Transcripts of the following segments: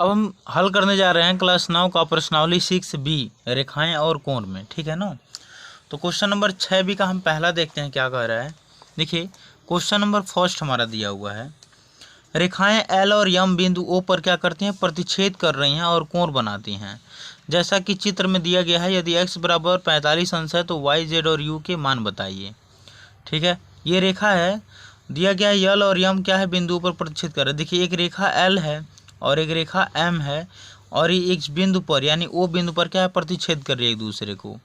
अब हम हल करने जा रहे हैं क्लास 9 का प्रश्नावली 6B रेखाएं और कोण में, ठीक है ना। तो क्वेश्चन नंबर 6B का हम पहला देखते हैं क्या कह रहा है। देखिए क्वेश्चन नंबर फर्स्ट हमारा दिया हुआ है, रेखाएं L और M बिंदु O पर क्या करती हैं, प्रतिच्छेद कर रही हैं और कोण बनाती हैं। जैसा कि चित्र में दिया गया है, यदि x बराबर 45 अंश है तो y, z और u के मान बताइए। ठीक है, ये रेखा है, दिया गया है L और M क्या है, बिंदु पर प्रतिच्छेद कर रहे हैं। देखिए एक रेखा L है और एक रेखा M है और ये एक बिंदु पर यानी O बिंदु पर क्या है, प्रतिच्छेद कर रही है एक दूसरे को।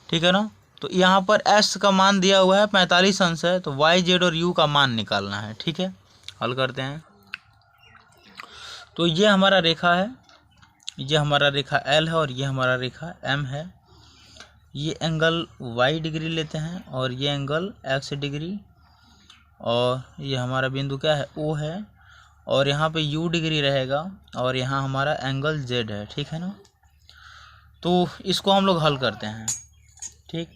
ठीक है ना। तो यहाँ पर S का मान दिया हुआ है 45 अंश है, तो y, z और u का मान निकालना है। ठीक है, हल करते हैं। तो ये हमारा रेखा है, ये हमारा रेखा L है और ये हमारा रेखा M है। ये एंगल y डिग्री लेते हैं और ये एंगल x डिग्री, और ये हमारा बिंदु क्या है, O है, और यहाँ पे u डिग्री रहेगा और यहाँ हमारा एंगल z है। ठीक है ना। तो इसको हम लोग हल करते हैं। ठीक,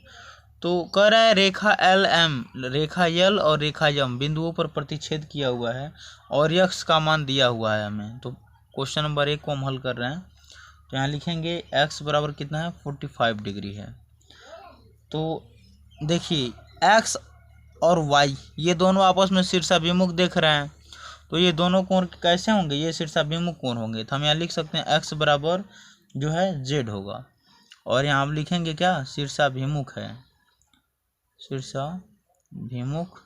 तो कह रहा है रेखा रेखा L और रेखा M बिंदुओं पर प्रतिच्छेद किया हुआ है और x का मान दिया हुआ है हमें। तो क्वेश्चन नंबर 1 को हम हल कर रहे हैं। तो यहाँ लिखेंगे x बराबर कितना है, 45 डिग्री है। तो देखिए x और y ये दोनों आपस में शीर्षाभिमुख देख रहे हैं, तो ये दोनों कोण कैसे होंगे, ये शीर्षाभिमुख कोण होंगे। तो हम यहाँ लिख सकते हैं x बराबर जो है z होगा, और यहाँ हम लिखेंगे क्या, शीर्षाभिमुख है, शीर्षाभिमुख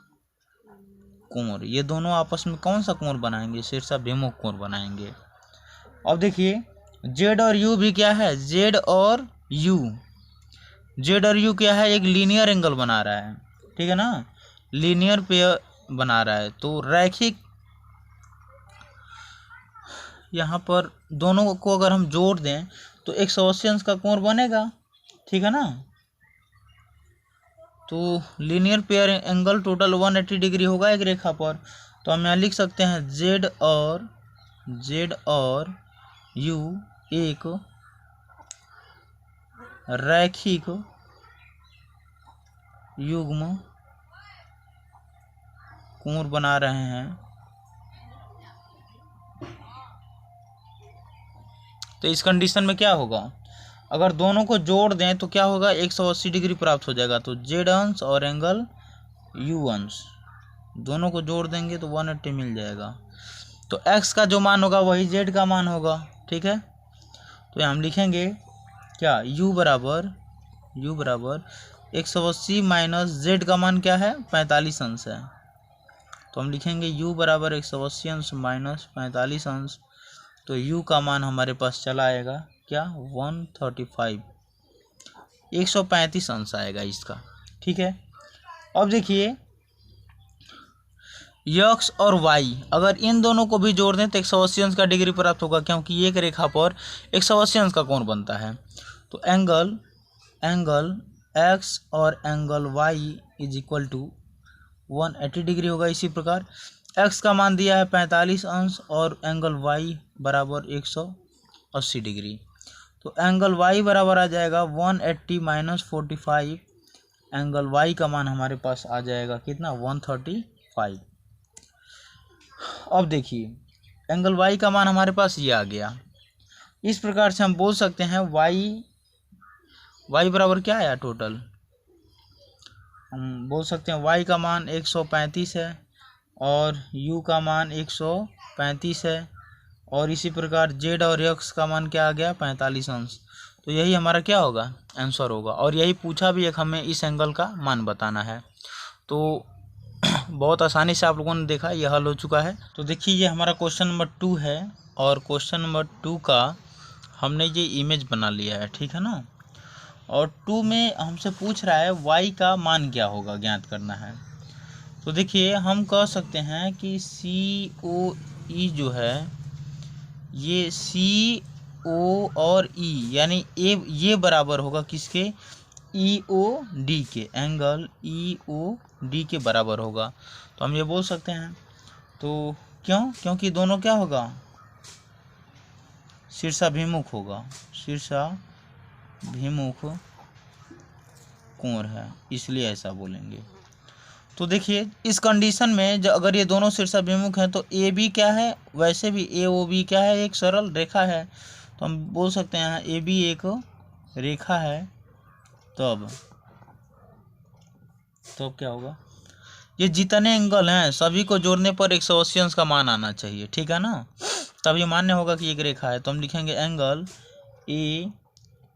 कोण। ये दोनों आपस में कौन सा कोण बनाएंगे, शीर्षाभिमुख कोण बनाएंगे। अब देखिए z और u भी क्या है, z और u क्या है, एक लीनियर एंगल बना रहा है। ठीक है ना, लीनियर पेयर बना रहा है। तो रैखिक, यहाँ पर दोनों को अगर हम जोड़ दें तो 180 अंश का कोण बनेगा। ठीक है ना। तो linear pair angle total 180 degree होगा एक रेखा पर। तो हम यहाँ लिख सकते हैं z और u एक रैखिक युग्म कोण बना रहे हैं। तो इस कंडीशन में क्या होगा, अगर दोनों को जोड़ दें तो क्या होगा, 180 डिग्री प्राप्त हो जाएगा। तो z अंश और एंगल u अंश दोनों को जोड़ देंगे तो 180 मिल जाएगा। तो x का जो मान होगा वही z का मान होगा। ठीक है, तो हम लिखेंगे क्या, u बराबर 180 माइनस z का मान क्या है, 45 अंश है। तो हम लिखेंगे u बराबर 180 अंश माइनस 45 अंश। तो u का मान हमारे पास चला आएगा क्या, 135, 135 अंश आएगा इसका। ठीक है, अब देखिए x और y अगर इन दोनों को भी जोड़ दें तो 180 अंश का डिग्री प्राप्त होगा, क्योंकि एक रेखा पर 180 अंश का कोण बनता है। तो एंगल x और angle y is equal to 180 degree होगा। इसी प्रकार x का मान दिया है 45 अंश और एंगल y बराबर 180 डिग्री। तो एंगल y बराबर आ जाएगा 180 माइनस 45, एंगल y का मान हमारे पास आ जाएगा कितना, 135। अब देखिए एंगल y का मान हमारे पास ये आ गया। इस प्रकार से हम बोल सकते हैं y बराबर क्या आया टोटल, हम बोल सकते हैं y का मान 135 है और u का मान 135 है, और इसी प्रकार z और x का मान क्या आ गया, 45 अंश। तो यही हमारा क्या होगा, आंसर होगा। और यही पूछा भी एक, हमें इस एंगल का मान बताना है। तो बहुत आसानी से आप लोगों ने देखा, यह हल हो चुका है। तो देखिए ये हमारा क्वेश्चन नंबर 2 है और क्वेश्चन नंबर 2 का हमने ये इमेज बना लिया है। ठीक है ना। और 2 में हमसे पूछ रहा है y का मान क्या होगा, ज्ञात करना है। तो देखिए हम कह सकते हैं कि COE जो है, ये CO और E यानी ये बराबर होगा किसके, EOD के, एंगल EOD के बराबर होगा। तो हम ये बोल सकते हैं। तो क्योंकि दोनों क्या होगा, शीर्षाभिमुख होगा, शीर्षाभिमुख कोण है, इसलिए ऐसा बोलेंगे। तो देखिए इस कंडीशन में जो अगर ये दोनों शीर्षाभिमुख हैं तो ए बी क्या है, वैसे भी ए ओ बी क्या है, एक सरल रेखा है। तो हम बोल सकते हैं ए बी एक रेखा है। तब क्या होगा, ये जितने एंगल हैं सभी को जोड़ने पर 180 अंश का मान आना चाहिए, ठीक है ना। तब ये मान्य होगा कि एक रेखा है। तो हम लिखेंगे एंगल ए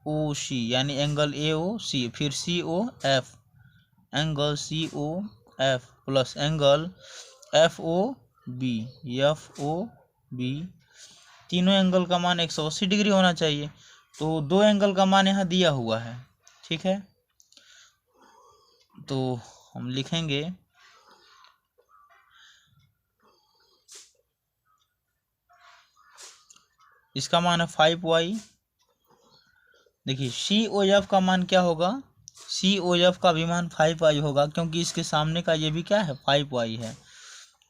ओ सी, यानी एंगल ए ओ सी, फिर C O F, angle C O F plus angle F O B, तीनों एंगल का मान 180 डिग्री होना चाहिए। तो दो एंगल का मान यहाँ दिया हुआ है, ठीक है। तो हम लिखेंगे इसका मान है 5y। देखिए सी ओ एफ का मान क्या होगा, सी ओ एफ का भी मान 5y होगा, क्योंकि इसके सामने का ये भी क्या है 5y है।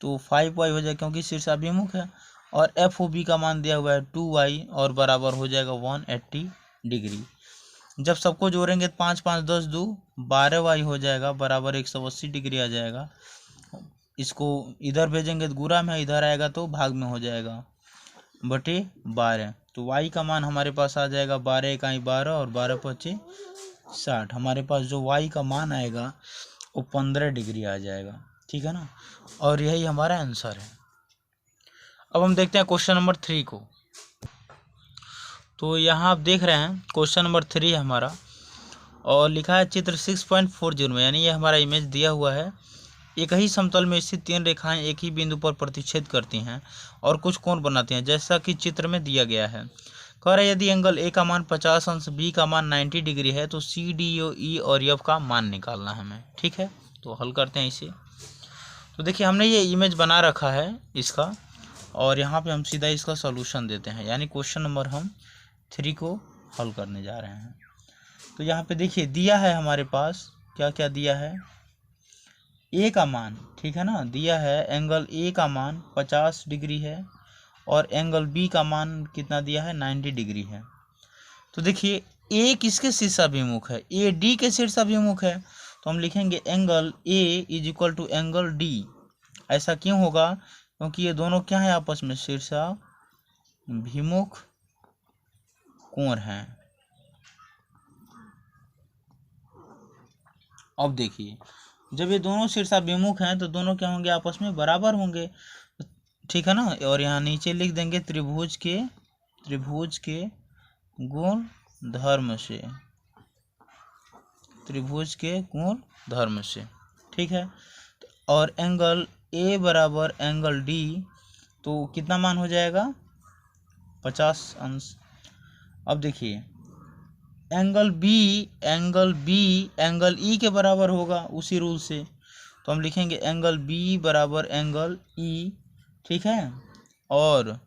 तो 5y हो जाएगा क्योंकि शीर्षाभिमुख है। और एफ ओ बी का मान दिया हुआ है 2y और बराबर हो जाएगा 180 डिग्री। जब सबको जोड़ेंगे तो 5 5 10 2 12y हो जाएगा, बराबर 180 डिग्री आ जाएगा। इसको इधर भेजेंगे तो गुणा में, इधर आएगा तो भाग में हो जाएगा, बटे 12। तो y का मान हमारे पास आ जाएगा 12 इकाई 12 और 12 पच्चीस 60। हमारे पास जो y का मान आएगा वो 15 डिग्री आ जाएगा, ठीक है ना। और यही हमारा आंसर है। अब हम देखते हैं क्वेश्चन नंबर 3 को। तो यहाँ आप देख रहे हैं क्वेश्चन नंबर 3 हमारा, और लिखा है चित्र 6.40 में, यानी ये हमारा इमेज दिया हुआ है। एक ही समतल में स्थित 3 रेखाएं एक ही बिंदु पर प्रतिच्छेद करती हैं और कुछ कोण बनाती हैं, जैसा कि चित्र में दिया गया है। कह रहे यदि एंगल ए का मान 50 अंश, बी का मान 90 डिग्री है, तो सी डी ई और एफ का मान निकालना है हमें, ठीक है। तो हल करते हैं इसे। तो देखिए हमने ये इमेज बना रखा है इसका, और यहाँ पे हम सीधा इसका सॉल्यूशन देते हैं, यानी क्वेश्चन नंबर हम 3 को हल करने जा रहे हैं। तो यहाँ पे देखिए दिया है हमारे पास क्या क्या दिया है, ए का मान, ठीक है ना, दिया है एंगल ए का मान 50 डिग्री है और एंगल बी का मान कितना दिया है 90 डिग्री है। तो देखिए ए किसके शीर्षाभिमुख है, ए डी के शीर्षाभिमुख है। तो हम लिखेंगे angle A is equal to angle D. ऐसा क्यों होगा, क्योंकि ये दोनों क्या है आपस में शीर्षाभिमुख कोण हैं। अब देखिए जब ये दोनों शीर्षाभिमुख हैं तो दोनों क्या होंगे आपस में बराबर होंगे, ठीक है ना। और यहाँ नीचे लिख देंगे त्रिभुज के गुण धर्म से, त्रिभुज के गुण धर्म से, ठीक है। और एंगल ए बराबर एंगल डी, तो कितना मान हो जाएगा 50 अंश। अब देखिए एंगल बी एंगल ई के बराबर होगा उसी रूल से। तो हम लिखेंगे एंगल बी बराबर एंगल ई, ठीक है। और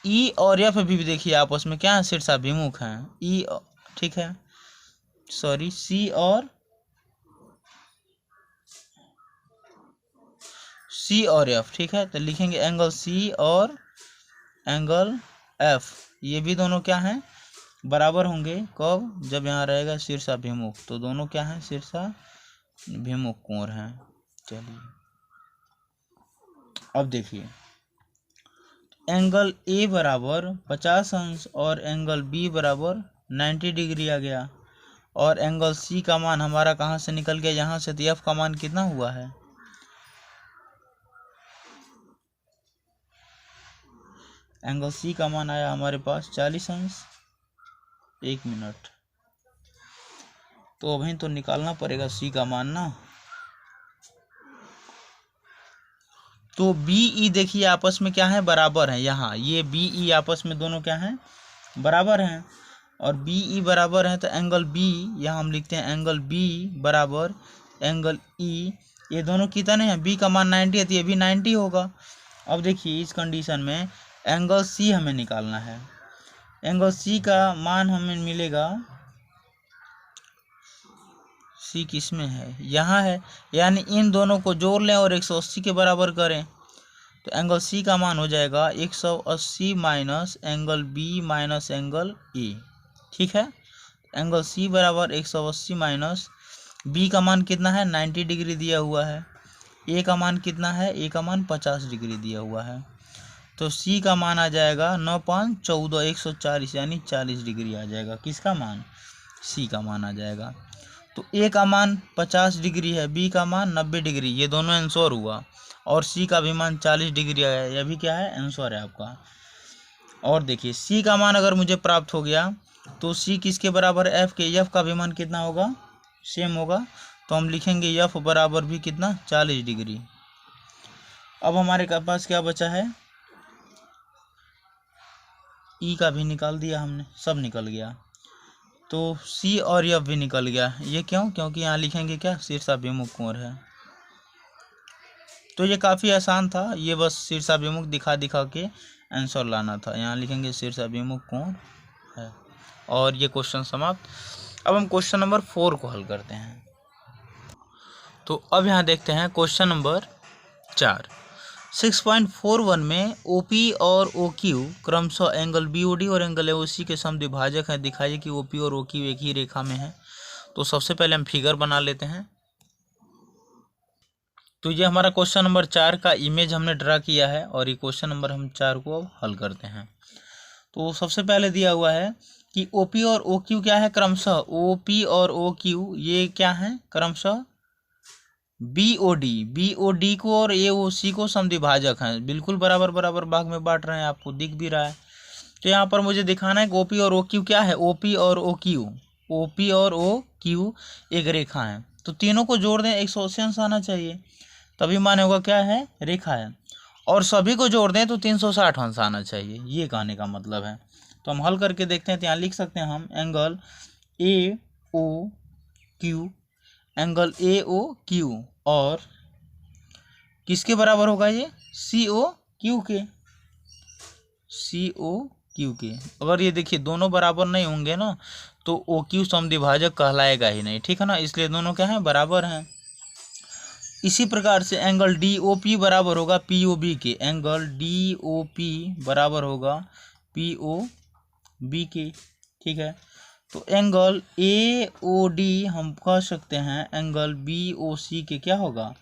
ई और एफ भी देखिए आपस में क्या है शीर्षाभिमुख हैं, ई, ठीक है, सॉरी सी और एफ, ठीक है। तो लिखेंगे एंगल सी और एंगल एफ, ये भी दोनों क्या हैं बराबर होंगे। कब, जब यहाँ रहेगा शीर्षाभिमुख। तो दोनों क्या हैं शीर्षाभिमुख कोण हैं। चलिए अब देखिए एंगल ए बराबर 50 अंश और एंगल बी बराबर 90 डिग्री आ गया। और एंगल सी का मान हमारा कहाँ से निकल गया, यहाँ से। तो एफ का मान कितना हुआ है, एंगल सी का मान आया हमारे पास 40 अंश। 1 मिनट, तो अभी तो निकालना पड़ेगा सी का मान ना। तो बी ई देखिए आपस में क्या है बराबर है, यहाँ ये बी ई आपस में दोनों क्या हैं बराबर हैं। और बी ई बराबर है तो एंगल बी, यहाँ हम लिखते हैं एंगल बी बराबर एंगल ई, ये दोनों कितने हैं, बी का मान 90 है तो ये भी 90 होगा। अब देखिए इस कंडीशन में एंगल सी हमें निकालना है। एंगल सी का मान हमें मिलेगा, सी किस में है, यहाँ है, यानी इन दोनों को जोड़ लें और 180 के बराबर करें। तो एंगल सी का मान हो जाएगा 180 minus angle B minus angle A, ठीक है। एंगल सी बराबर 180 माइनस बी का मान कितना है 90 डिग्री दिया हुआ है, ए का मान कितना है, ए का मान 50 डिग्री दिया हुआ है, तो सी का मान आ जाएगा 9 5 14 140 यानी 40 डिग्री आ जाएगा। किसका मान, सी का मान आ जाएगा। तो ए का मान 50 डिग्री है, बी का मान 90 डिग्री, ये दोनों आंसर हुआ, और सी का भी मान 40 डिग्री आया, यह भी क्या है, आंसर है आपका। और देखिए सी का मान अगर मुझे प्राप्त हो गया तो सी किसके बराबर है, एफ के, एफ का भी मान कितना होगा, सेम होगा, तो हम लिखेंगे एफ बराबर भी कितना, 40 डिग्री। अब हमारे पास क्या बचा है, ई का भी निकाल दिया हमने, सब निकल गया, तो सी और एफ भी निकल गया। ये क्यों, क्योंकि यहाँ लिखेंगे क्या, शीर्षाभिमुख कोण है। तो ये काफ़ी आसान था, ये बस शीर्षाभिमुख दिखा दिखा के आंसर लाना था। यहाँ लिखेंगे शीर्षाभिमुख कोण है, और ये क्वेश्चन समाप्त। अब हम क्वेश्चन नंबर 4 को हल करते हैं। तो अब यहाँ देखते हैं क्वेश्चन नंबर 4। 6.41 में OP और OQ क्रमशः एंगल BOD और एंगल AOC के समद्विभाजक हैं। दिखाइए कि OP और OQ एक ही रेखा में है। तो सबसे पहले हम फिगर बना लेते हैं। तो ये हमारा क्वेश्चन नंबर 4 का इमेज हमने ड्रा किया है, और ये क्वेश्चन नंबर हम 4 को अब हल करते हैं। तो सबसे पहले दिया हुआ है कि OP और OQ क्या है, क्रमशः OP और OQ ये क्या है, क्रमशः BOD को और AOC को समद्विभाजक हैं, बिल्कुल बराबर बराबर भाग में बांट रहे हैं, आपको दिख भी रहा है। तो यहाँ पर मुझे दिखाना है कि OP और OQ क्या है, OP और OQ एक रेखा है, तो तीनों को जोड़ दें 180 अंश आना चाहिए, तभी माने होगा क्या है, रेखा है, और सभी को जोड़ दें तो 360 अंश आना चाहिए, ये कहने का मतलब है। तो हम हल करके देखते हैं। तो यहाँ लिख सकते हैं हम एंगल AOQ और किसके बराबर होगा ये, COQ के। अगर ये देखिए दोनों बराबर नहीं होंगे ना तो OQ समद्विभाजक कहलाएगा ही नहीं, ठीक है ना, इसलिए दोनों क्या हैं, बराबर हैं। इसी प्रकार से एंगल DOP बराबर होगा POB के, एंगल DOP बराबर होगा POB के, ठीक है। तो एंगल AOD हम कह सकते हैं एंगल BOC के क्या होगा,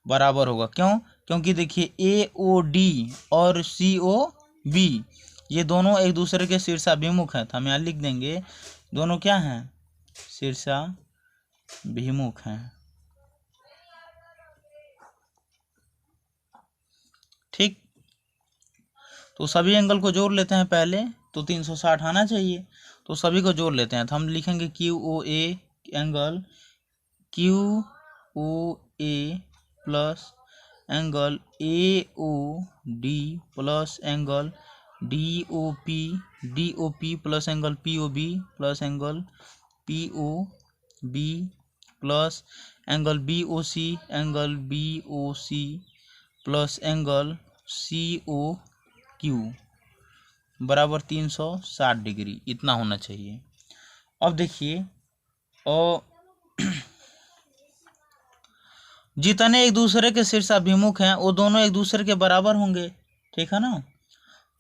बराबर होगा। क्यों, क्योंकि देखिए AOD और COB ये दोनों एक दूसरे के शीर्षाभिमुख हैं, तो हम यहाँ लिख देंगे दोनों क्या हैं, शीर्षाभिमुख हैं, ठीक। तो सभी एंगल को जोड़ लेते हैं पहले, तो 360 आना चाहिए, तो सभी को जोड़ लेते हैं। तो हम लिखेंगे QOA angle QOA plus angle AOD plus angle DOP plus angle POB plus angle POB plus angle BOC plus angle COQ बराबर 360 डिग्री, इतना होना चाहिए। अब देखिए और जितने एक दूसरे के शीर्षाभिमुख हैं वो दोनों एक दूसरे के बराबर होंगे, ठीक है ना,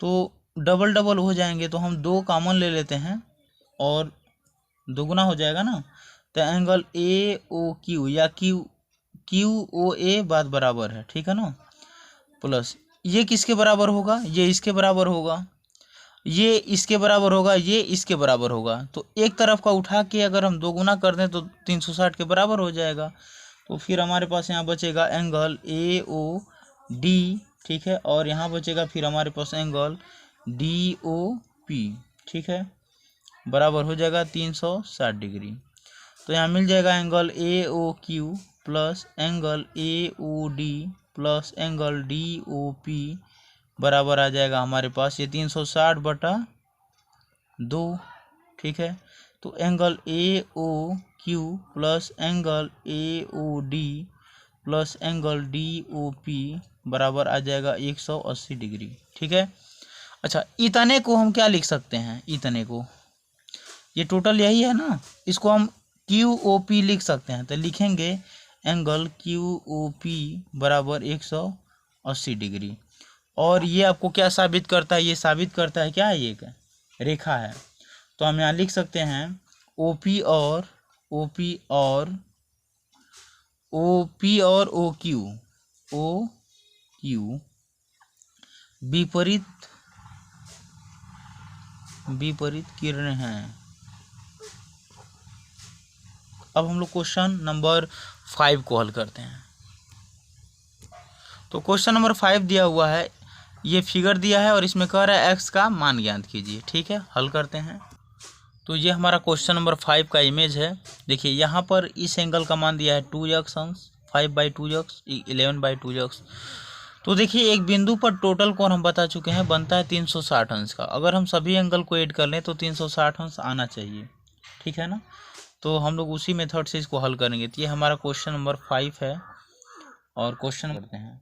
तो डबल डबल हो जाएंगे, तो हम 2 कॉमन ले लेते हैं और दोगुना हो जाएगा ना, तो एंगल AOQ या QOA बात बराबर है, ठीक है ना, प्लस ये किसके बराबर होगा, ये इसके बराबर होगा, ये इसके बराबर होगा, ये इसके बराबर होगा, तो एक तरफ का उठा के अगर हम दोगुना कर दें तो 360 के बराबर हो जाएगा। तो फिर हमारे पास यहाँ बचेगा एंगल AOD, ठीक है, और यहाँ बचेगा फिर हमारे पास एंगल DOP, ठीक है, बराबर हो जाएगा 360 डिग्री। तो यहाँ मिल जाएगा angle AOQ plus angle AOD plus angle DOP बराबर आ जाएगा हमारे पास ये 360/2, ठीक है। तो angle AOQ plus angle AOD plus angle DOP बराबर आ जाएगा 180 डिग्री, ठीक है। अच्छा, इतने को हम क्या लिख सकते हैं, इतने को, ये टोटल यही है ना, इसको हम QOP लिख सकते हैं। तो लिखेंगे एंगल QOP बराबर 180 डिग्री, और ये आपको क्या साबित करता है, ये साबित करता है क्या, ये एक रेखा है। तो हम यहाँ लिख सकते हैं OP और OQ ओ क्यू विपरीत किरण हैं। अब हम लोग क्वेश्चन नंबर 5 को हल करते हैं। तो क्वेश्चन नंबर 5 दिया हुआ है, ये फिगर दिया है और इसमें कह रहा है एक्स का मान ज्ञात कीजिए। ठीक है, हल करते हैं। तो ये हमारा क्वेश्चन नंबर 5 का इमेज है। देखिए यहाँ पर इस एंगल का मान दिया है 2x अंश, 5/2x, 11/2x। तो देखिए एक बिंदु पर टोटल कोण हम बता चुके हैं बनता है 360 अंश का। अगर हम सभी एंगल को ऐड कर लें तो 360 अंश आना चाहिए। ठीक है ना, तो हम लोग उसी मेथड से इसको हल करेंगे। तो ये हमारा क्वेश्चन नंबर 5 है और क्वेश्चन करते हैं।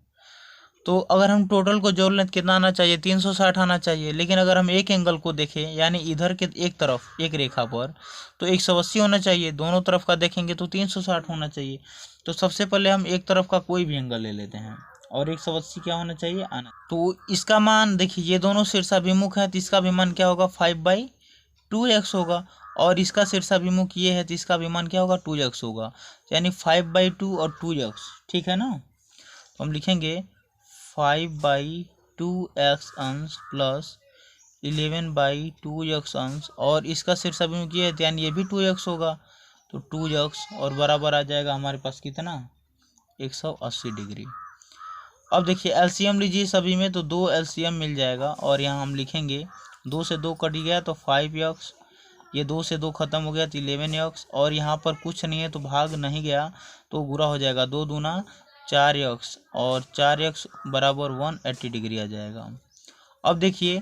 तो अगर हम टोटल को जोड़ लें तो कितना आना चाहिए, 360 आना चाहिए। लेकिन अगर हम एक एंगल को देखें यानी इधर के एक तरफ एक रेखा पर, तो 180 होना चाहिए। दोनों तरफ का देखेंगे तो 360 होना चाहिए। तो सबसे पहले हम एक तरफ का कोई भी एंगल ले लेते हैं और 180 क्या होना चाहिए, आना। तो इसका मान देखिए, ये दोनों शीर्षाभिमुख है तो इसका भी मान क्या होगा, 5/2x होगा। और इसका शीर्षाभिमुख ये है तो इसका भी मान क्या होगा, 2x होगा। यानी 5/2 और 2x। ठीक है ना, तो हम लिखेंगे 5/2x अंश प्लस 11/2x अंश, और इसका शीर्षाभिमुख ये है यानी ये भी 2x होगा। तो 2x और बराबर आ जाएगा हमारे पास कितना, 180 डिग्री। अब देखिए एलसीएम लीजिए सभी में, तो 2 एलसीएम मिल जाएगा और यहाँ हम लिखेंगे 2 से 2 कट गया तो 5x, ये 2 से 2 खत्म हो गया तो 11x, और यहाँ पर कुछ नहीं है तो भाग नहीं गया तो बुरा हो जाएगा, 2 दूना 4x और 4x बराबर 180 डिग्री आ जाएगा। अब देखिए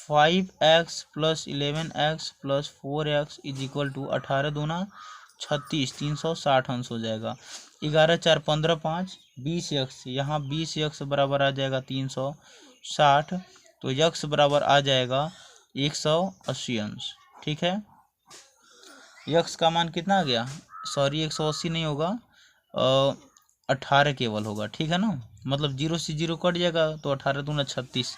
5x plus 11x plus 4x is equal to 18 दूना 36, 360 अंश हो जाएगा। 11 4 15 5 20x, यहाँ 20x बराबर आ जाएगा 360, तो x बराबर आ जाएगा 180 अंश। ठीक है, x का मान कितना आ गया, सॉरी 180 नहीं होगा, 18 केवल होगा। ठीक है ना, मतलब 0 से 0 कट जाएगा तो 18 दूना 36,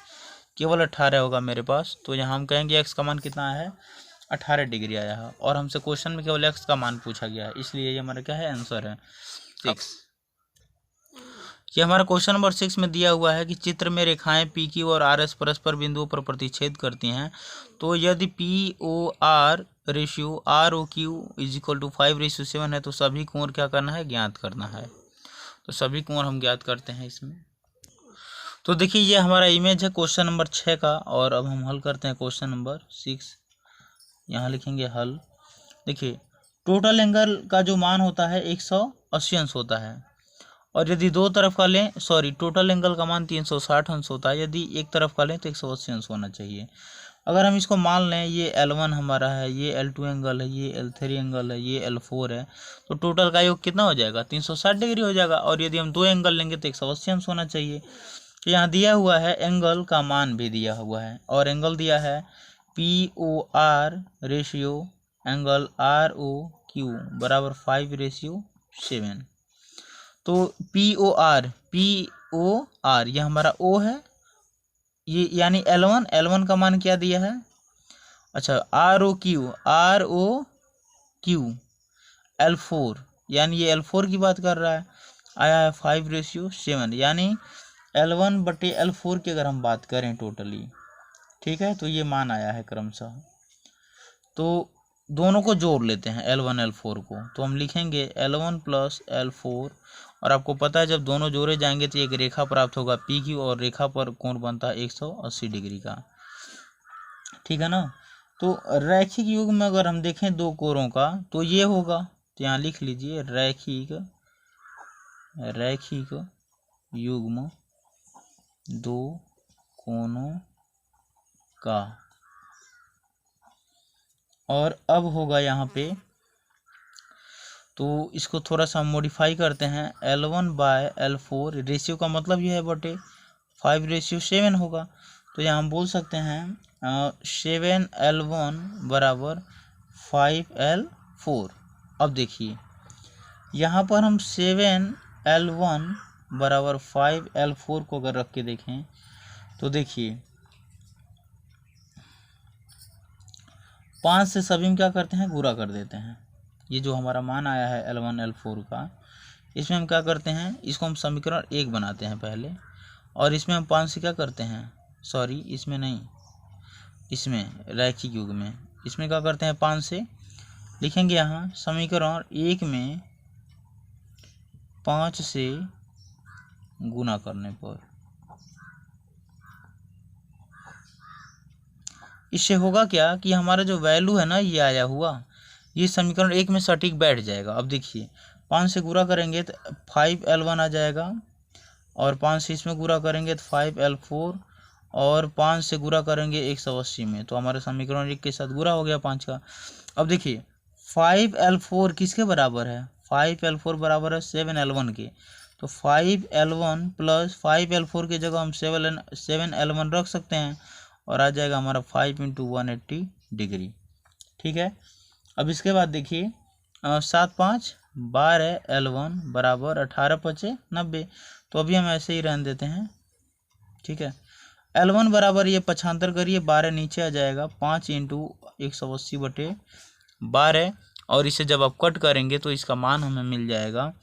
केवल 18 होगा मेरे पास। तो यहाँ हम कहेंगे x का मान कितना है, 18 डिग्री आया है। और हमसे क्वेश्चन में केवल x का मान पूछा गया है, इसलिए ये हमारा क्या है, आंसर है 6। ये हमारा क्वेश्चन नंबर 6 में दिया हुआ है कि चित्र में रेखाएं पी क्यू और आर एस परस्पर बिंदुओं पर प्रतिच्छेद करती हैं। तो यदि P O R ratio R O Q is equal to 5:7 है तो सभी कोण क्या करना है, ज्ञात करना है। तो सभी कोण हम ज्ञात करते हैं इसमें। तो देखिए ये हमारा इमेज है क्वेश्चन नंबर 6 का, और अब हम हल करते हैं क्वेश्चन नंबर 6। यहाँ लिखेंगे हल। देखिए टोटल एंगल का जो मान होता है 180 अंश होता है, और यदि दो तरफ का लें, सॉरी टोटल एंगल का मान 360 अंश होता है। यदि एक तरफ का लें तो 180 अंश होना चाहिए। अगर हम इसको मान लें ये L1 हमारा है, ये L2 एंगल है, ये L3 एंगल है, ये L4 है, तो टोटल का योग कितना हो जाएगा, 360 डिग्री हो जाएगा। और यदि हम दो एंगल लेंगे तो 180 अंश होना चाहिए। तो यहाँ दिया हुआ है एंगल का मान भी दिया हुआ है, और एंगल दिया है POR रेशियो एंगल ROQ बराबर 5:7। तो POR यह हमारा O है, ये यानी L1 का मान क्या दिया है, अच्छा ROQ L4, यानी ये L4 की बात कर रहा है, आया है 5:7, यानी L1/L4 की अगर हम बात करें टोटली, ठीक है, तो ये मान आया है क्रमशः। तो दोनों को जोड़ लेते हैं L1 L4 को, तो हम लिखेंगे L1 प्लस L4, और आपको पता है जब दोनों जोड़े जाएंगे तो एक रेखा प्राप्त होगा PQ, और रेखा पर कोण बनता है 180 डिग्री का। ठीक है ना, तो रैखिक युग्म में अगर हम देखें दो कोणों का तो ये होगा, तो यहाँ लिख लीजिए रैखिक युग्म दो कोणों का। और अब होगा यहाँ पे, तो इसको थोड़ा सा मॉडिफाई करते हैं, L1/L4 रेशियो का मतलब ये है बटे 5:7 होगा। तो यहाँ हम बोल सकते हैं 7L1 बराबर 5L4। अब देखिए यहाँ पर हम 7L1 बराबर 5L4 को अगर रख के देखें तो देखिए 5 से सभी में क्या करते हैं, गुणा कर देते हैं। ये जो हमारा मान आया है L1 L4 का, इसमें हम क्या करते हैं, इसको हम समीकरण 1 बनाते हैं पहले, और इसमें हम 5 से क्या करते हैं, सॉरी इसमें नहीं, इसमें रैखिक युग में, इसमें क्या करते हैं 5 से लिखेंगे यहाँ समीकरण 1 में 5 से गुना करने पर। इससे होगा क्या कि हमारा जो वैल्यू है ना ये आया हुआ, ये समीकरण 1 में सटीक बैठ जाएगा। अब देखिए 5 से गुणा करेंगे तो 5L1 आ जाएगा, और 5 से इसमें गुणा करेंगे तो 5L4, और 5 से गुणा करेंगे 180 में, तो हमारे समीकरण 1 के साथ गुणा हो गया 5 का। अब देखिए 5L4 किसके बराबर है, 5L4 बराबर है 7L1 के, तो 5L1 प्लस 5L4 की जगह हम 7L1 रख सकते हैं, और आ जाएगा हमारा 5 × 180 डिग्री। ठीक है। अब इसके बाद देखिए 7 5 12 L1 बराबर 18 5 90, तो अभी हम ऐसे ही रहने देते हैं। ठीक है। L1 बराबर ये पक्षांतर करिए, 12 नीचे आ जाएगा, 5 × 180/12, और इसे जब आप कट करेंगे तो इसका मान हमें मिल जाएगा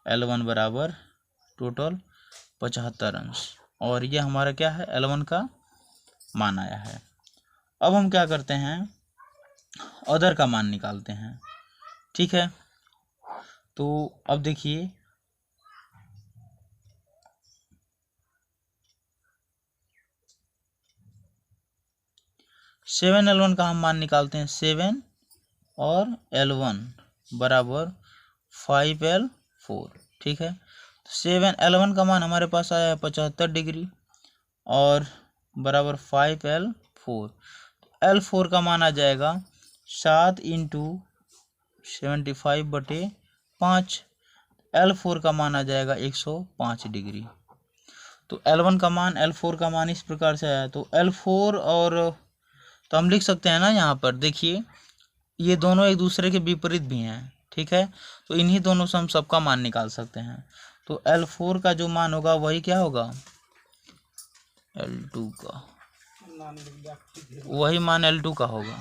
L1 बराबर टोटल 75 अंश, और ये हमारा क्या है, L1 का मान आया है। अब हम क्या करते हैं, अदर का मान निकालते हैं। ठीक है। तो अब देखिए सेवन L1 का हम मान निकालते हैं, 7 और L1 बराबर 5L4। ठीक है। तो 7 L1 का मान हमारे पास आया है 75 डिग्री, और बराबर 5L4। L4 का मान आ जाएगा 7 × 75/5, L4 का मान आ जाएगा 105 डिग्री। तो L1 का मान, L4 का मान इस प्रकार से आया। तो L4 और, तो हम लिख सकते हैं ना यहाँ पर, देखिए ये दोनों एक दूसरे के विपरीत भी हैं। ठीक है। तो इन्हीं दोनों से हम सबका मान निकाल सकते हैं। तो L4 का जो मान होगा वही क्या होगा, L2 का, वही मान L2 का होगा।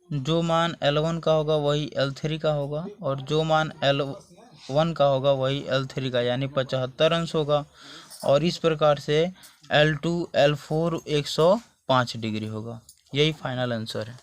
जो मान L1 का होगा वही L3 का होगा, और जो मान L1 का होगा वही L3 का, यानी 75 अंश होगा। और इस प्रकार से L2 L4 105 डिग्री होगा। यही फाइनल आंसर है।